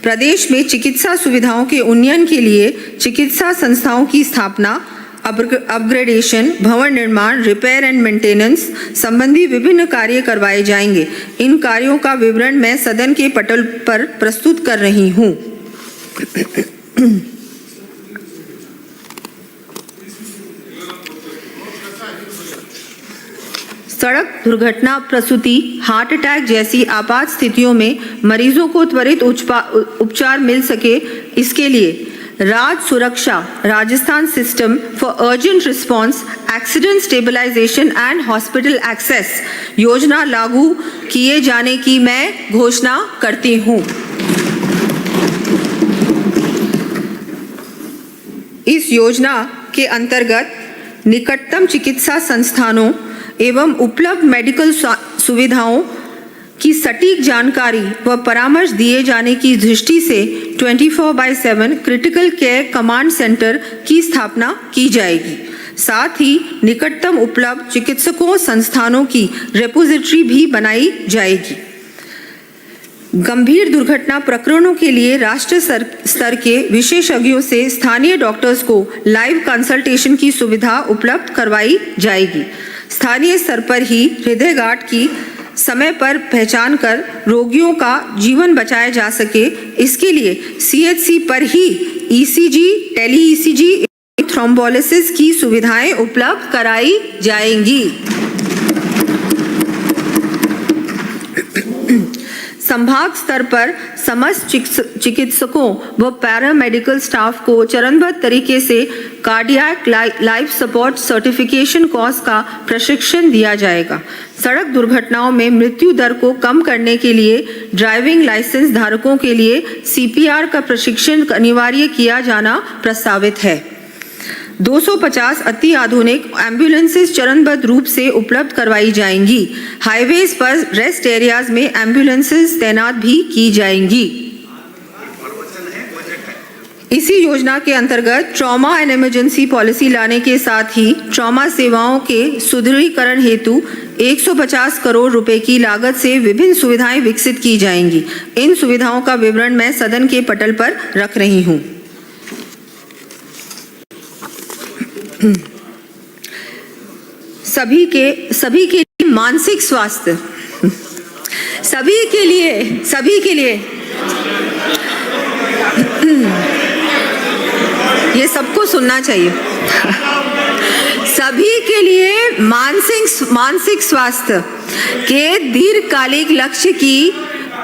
प्रदेश में चिकित्सा सुविधाओं के उन्नयन के लिए चिकित्सा संस्थाओं की स्थापना, अपग्रेडेशन, भवन निर्माण, रिपेयर एंड मेंटेनेंस संबंधी विभिन्न कार्य करवाए जाएंगे। इन कार्यों का विवरण मैं सदन के पटल पर प्रस्तुत कर रही हूँ। सड़क दुर्घटना, प्रसूति, हार्ट अटैक जैसी आपात स्थितियों में मरीजों को त्वरित उपचार मिल सके, इसके लिए राज्य सुरक्षा Rajasthan system for urgent response, accident stabilisation and hospital access योजना लागू किए जाने की मैं घोषणा करती हूँ। इस योजना के अंतर्गत निकटतम चिकित्सा संस्थानों एवं उपलब्ध मेडिकल सुविधाओं की सटीक जानकारी व परामर्श दिए जाने की दृष्टि से 24/7 क्रिटिकल केयर कमांड सेंटर की स्थापना की जाएगी। साथ ही निकटतम उपलब्ध चिकित्सकों संस्थानों की रेपोजिटरी भी बनाई जाएगी। गंभीर दुर्घटना प्रकरणों के लिए राष्ट्रीय स्तर के विशेषज्ञों से स्थानीय डॉक्टर्स को लाइव कंसल्टेशन की सुविधा उपलब्ध करवाई जाएगी। स्थानीय स्तर पर ही हृदय गांठ की समय पर पहचान कर रोगियों का जीवन बचाया जा सके, इसके लिए CHC पर ही ECG, टेली ECG, थ्रोम्बोलिसिस की सुविधाएं उपलब्ध कराई जाएंगी। संभाग स्तर पर समस्त चिकित्सकों व पैरामेडिकल स्टाफ को चरणबद्ध तरीके से cardiac life support certification course का प्रशिक्षण दिया जाएगा। सड़क दुर्घटनाओं में मृत्यु दर को कम करने के लिए ड्राइविंग लाइसेंस धारकों के लिए CPR का प्रशिक्षण अनिवार्य किया जाना प्रस्तावित है। 250 अति आधुनिक एम्बुलेंसेस चरणबद्ध रूप से उपलब्ध करवाई जाएंगी। हाईवेज पर रेस्ट एरियाज में एम्बुलेंसेस तैनात भी की जाएंगी। इसी योजना के अंतर्गत ट्रॉमा एंड इमरजेंसी पॉलिसी लाने के साथ ही ट्रॉमा सेवाओं के सुदृढ़ीकरण हेतु 150 करोड़ रुपए की लागत से विभिन्न सुविधाएं विकसित की जाएंगी। इन सुविधाओं का विवरण मैं सदन के पटल पर रख रही हूँ। सभी के लिए मानसिक स्वास्थ्य, सभी के लिए ये सबको सुनना चाहिए। सभी के लिए मानसिक स्वास्थ्य के दीर्घकालिक लक्ष्य की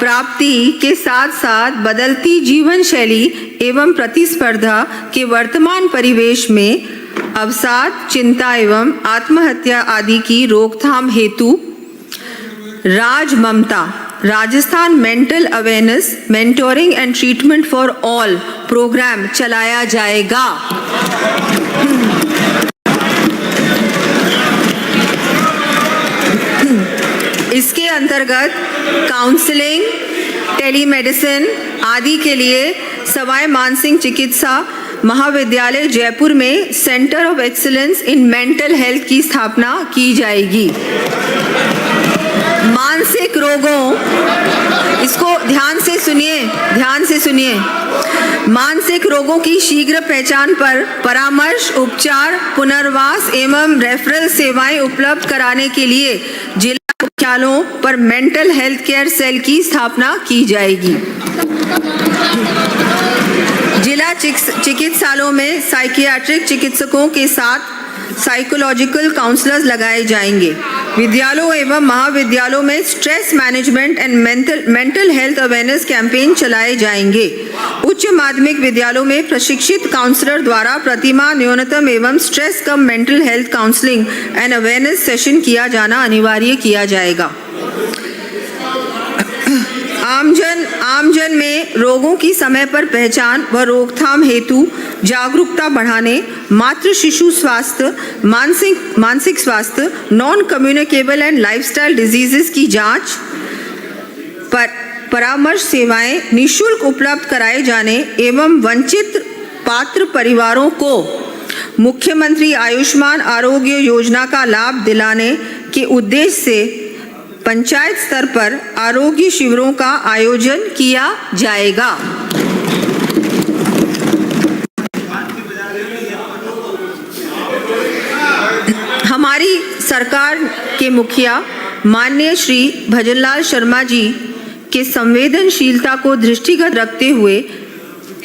प्राप्ति के साथ साथ बदलती जीवन शैली एवं प्रतिस्पर्धा के वर्तमान परिवेश में अवसाद, चिंता एवं आत्महत्या आदि की रोकथाम हेतु Rajasthan mental awareness, mentoring and treatment for all programme चलाया जाएगा। इसके अंतर्गत काउंसलिंग, टेलीमेडिसिन आदि के लिए सवाई मानसिंह चिकित्सा महाविद्यालय जयपुर में centre of excellence in mental health की स्थापना की जाएगी। मानसिक रोगों, इसको ध्यान से सुनिए, मानसिक रोगों की शीघ्र पहचान पर परामर्श, उपचार, पुनर्वास एवं रेफरल सेवाएं उपलब्ध कराने के लिए जिला मुख्यालयों पर मेंटल हेल्थ केयर सेल की स्थापना की जाएगी। जिला चिकित्सालयों में साइकियाट्रिक चिकित्सकों के साथ साइकोलॉजिकल काउंसलर्स लगाए जाएंगे। विद्यालयों एवं महाविद्यालयों में stress management and mental health awareness campaign चलाए जाएंगे। उच्च माध्यमिक विद्यालयों में प्रशिक्षित काउंसलर द्वारा प्रतिमाह न्यूनतम एवं stress come mental health counselling and awareness session किया जाना अनिवार्य किया जाएगा। आमजन में रोगों की समय पर पहचान व रोकथाम हेतु जागरूकता बढ़ाने, मातृ शिशु स्वास्थ्य, मानसिक स्वास्थ्य, non communicable and lifestyle diseases की जांच, परामर्श सेवाएं निःशुल्क उपलब्ध कराए जाने एवं वंचित पात्र परिवारों को मुख्यमंत्री आयुष्मान आरोग्य योजना का लाभ दिलाने के उद्देश्य से पंचायत स्तर पर आरोग्य शिविरों का आयोजन किया जाएगा। हमारी सरकार के मुखिया माननीय श्री भजनलाल शर्मा जी के संवेदनशीलता को दृष्टिगत रखते हुए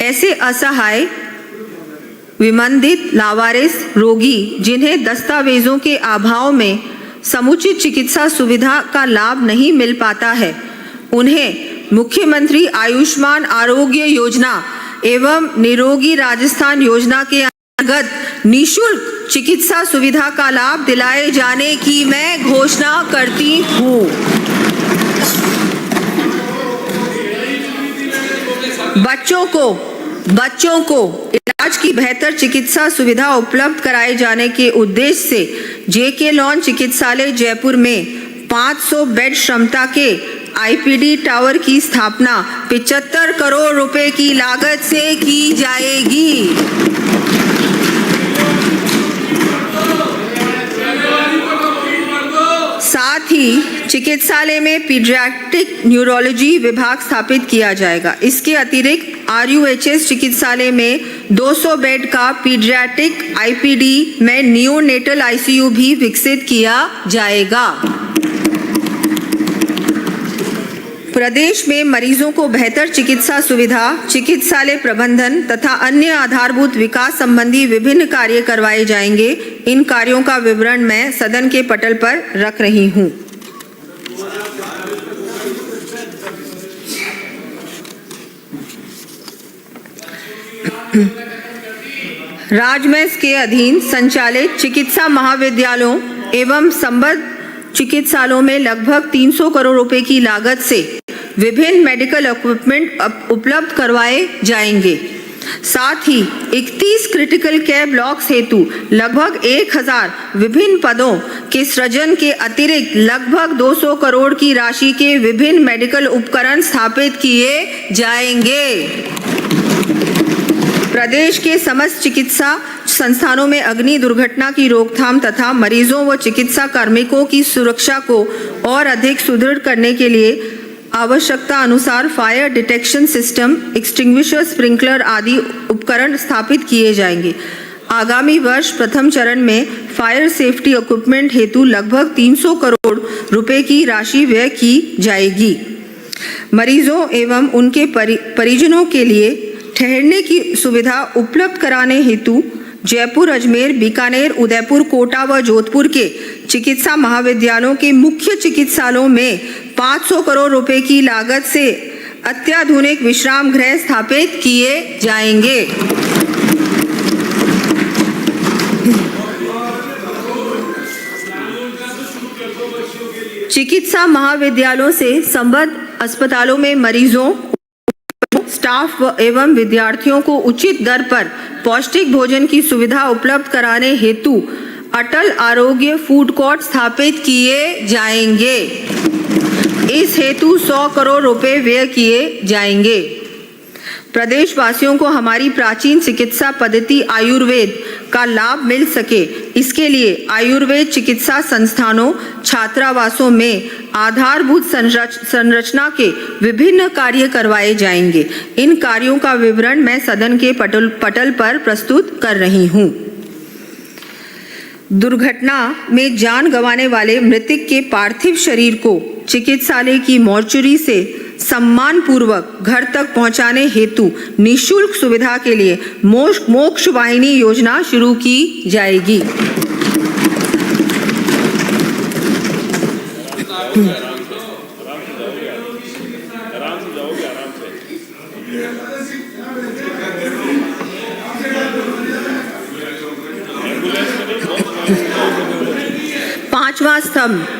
ऐसे असहाय, विमंदित, लावारिस रोगी जिन्हें दस्तावेजों के अभाव में समुचित चिकित्सा सुविधा का लाभ नहीं मिल पाता है, उन्हें मुख्यमंत्री आयुष्मान आरोग्य योजना एवं निरोगी राजस्थान योजना के अंतर्गत निःशुल्क चिकित्सा सुविधा का लाभ दिलाए जाने की मैं घोषणा करती हूँ। बच्चों को इलाज की बेहतर चिकित्सा सुविधा उपलब्ध कराए जाने के उद्देश्य से जेके लॉन चिकित्सालय जयपुर में 500 बेड क्षमता के आईपीडी टावर की स्थापना 75 करोड़ रुपए की लागत से की जाएगी। साथ ही चिकित्सालय में पीडियाट्रिक न्यूरोलॉजी विभाग स्थापित किया जाएगा। इसके अतिरिक्त आरयूएचएस चिकित्सालय में 200 बेड का पीडियाट्रिक आईपीडी में नियोनेटल आईसीयू भी विकसित किया जाएगा। प्रदेश में मरीजों को बेहतर चिकित्सा सुविधा, चिकित्सालय प्रबंधन तथा अन्य आधारभूत विकास संबंधी विभिन्न कार्य करवाए जाएंगे। इन कार्यों का विवरण मैं सदन के पटल पर रख रही हूं। राजमेस के अधीन संचालित चिकित्सा महाविद्यालयों एवं संबद्ध चिकित्सालयों में लगभग 300 करोड़ रुपए की लागत से विभिन्न मेडिकल इक्विपमेंट उपलब्ध करवाए जाएंगे। साथ ही 31 क्रिटिकल केयर ब्लॉक्स हेतु लगभग 1000 विभिन्न पदों के सृजन के अतिरिक्त लगभग 200 करोड़ की राशि के विभिन्न मेडिकल उपकरण स्थापित किए जाएंगे। प्रदेश के समस्त चिकित्सा संस्थानों में अग्नि दुर्घटना की रोकथाम तथा मरीजों व चिकित्सा कार्मिकों की सुरक्षा को और अधिक सुदृढ़ करने के लिए आवश्यकता अनुसार fire detection system, extinguisher, sprinkler आदि उपकरण स्थापित किए जाएंगे। आगामी वर्ष प्रथम चरण में फायर सेफ्टी इक्विपमेंट हेतु लगभग 300 करोड़ रुपए की राशि व्यय की जाएगी। मरीजों एवं उनके परिजनों के लिए ठहरने की सुविधा उपलब्ध कराने हेतु जयपुर, अजमेर, बीकानेर, उदयपुर, कोटा व जोधपुर के चिकित्सा महाविद्यालयों के मुख्य चिकित्सालयों में 500 करोड़ रुपए की लागत से अत्याधुनिक विश्राम गृह स्थापित किए जाएंगे। चिकित्सा महाविद्यालयों से संबद्ध अस्पतालों में मरीजों, स्टाफ एवं विद्यार्थियों को उचित दर पर पौष्टिक भोजन की सुविधा उपलब्ध कराने हेतु अटल आरोग्य फूड कोर्ट स्थापित किए जाएंगे। इस हेतु 100 करोड़ रुपए व्यय किए जाएंगे। प्रदेशवासियों को हमारी प्राचीन चिकित्सा पद्धति आयुर्वेद का लाभ मिल सके, इसके लिए आयुर्वेद चिकित्सा संस्थानों, छात्रावासों में आधारभूत संरचना के विभिन्न कार्य करवाए जाएंगे। इन कार्यों का विवरण मैं सदन के पटल पर प्रस्तुत कर रही हूं। दुर्घटना में जान गंवाने वाले मृतक के पार्थिव शरीर को चिकित्सालय की मोर्चरी से सम्मान पूर्वक घर तक पहुंचाने हेतु निःशुल्क सुविधा के लिए मोक्ष वाहिनी योजना शुरू की जाएगी। पांचवा स्तंभ